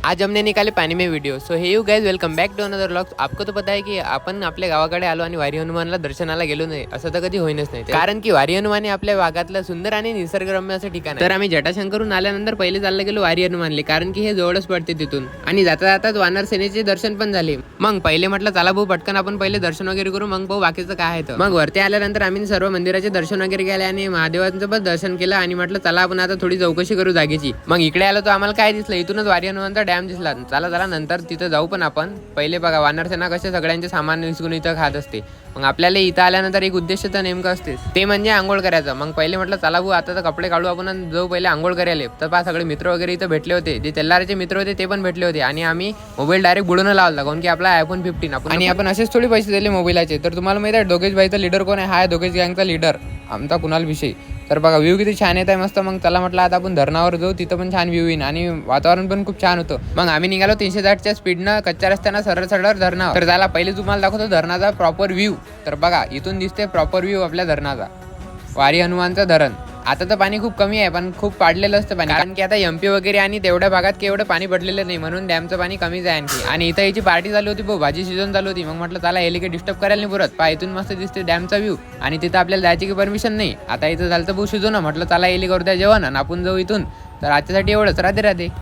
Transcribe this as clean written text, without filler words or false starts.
आज हमने निकाले पानी में video. So hey you guys, welcome back to another vlog. आपको तो पता है की आपण आपल्या गावाकडे आलो आणि वारी हनुमानला दर्शनाला गेलो नाही असं तर कधी होईनच नाही, कारण की वारी हनुमान आपल्या भागातलं सुंदर आणि निसर्गरम्य असं ठिकाण आहे। तर आम्ही जटाशंकरून आल्यानंतर पहिले चालला गेलो वारी हनुमानले, कारण की हे जवळच पडते तिथून आणि जाता जाताच वानर सेनेचे दर्शन पण झाले। मग पहिले म्हटलं चला भाऊ पटकन आपण पहिले दर्शन वगैरे करू, मग भाऊ बाकीचं काय आहे तर। मग वरती आल्यानंतर आम्ही सर्व मंदिराचे दर्शन वगैरे केले आणि महादेवांचं पण दर्शन केलं आणि म्हटलं चला आपण आता थोडी चौकशी करू जागेची। मग इकडे आलो तर आम्हाला काय दिसलं, इथूनच वारी हनुमानचा डॅम दिसला। चला चला नंतर तिथं जाऊ, पण आपण पहिले बघा वानरसेना कसे सगळ्यांचे सामान विसरून इथं खात असते। मग आपल्याला इथं आल्यानंतर एक उद्देश तर नेमकं असते, ते म्हणजे आंघोळ करायचं। मग पहिले म्हटलं चला भाऊ आता तर कपडे काढू आपण आणि जाऊ पहिले आंघोळ करायला। तर पहा सगळे मित्र वगैरे इथं भेटले होते, जे तेल्लाराचे मित्र होते ते पण भेटले होते आणि आम्ही मोबाईल डायरेक्ट बुडून लावला, कारण की आपला iPhone 15 आणि आपण असेच थोडी पैसे दिले मोबाईलचे। तर तुम्हाला माहिती आहे दोघेश भाईचा लीडर कोण आहे? हा आहे दोघेश गँगचा लीडर आमचा कुणाल विषय। तर बघा व्ह्यू किती छान येत आहे, मस्त। मग चला म्हटलं आता आपण धरणावर जाऊ, तिथं पण छान व्ह्यू येईन आणि वातावरण पण खूप छान होतं। मग आम्ही निघालो 360च्या स्पीडनं कच्च्या रस्त्यानं सरळ सरळ धरणावर। तर त्याला पहिले तुम्हाला दाखवतो धरणाचा प्रॉपर व्ह्यू। तर बघा इथून दिसते प्रॉपर व्ह्यू आपल्या धरणाचा, वारी हनुमानचं धरण। आता तर पाणी खूप कमी आहे, पण खूप पाडलेलं असतं पाणी, कारण की आता MP वगैरे आणि तेवढ्या भागात की एवढं पाणी पडलेलं नाही, म्हणून डॅमचं पाणी कमीच आहे आणखी। आणि इथं याची पार्टी चालू होती भाऊ, भाजी सीझन चालू होती। मग म्हटलं चला हेली काही डिस्टर्ब करायला नाही पुरत, पहा इथून मस्त दिसते डॅमचा व्ह्यू आणि तिथं आपल्याला जायची की परमिशन नाही। आता इथं झालं तर भाऊ शिजू ना, म्हटलं चला हेली करू द्या जेवण आणि आपण जाऊ इथून। तर आजच्यासाठी एवढंच, राधे राधे।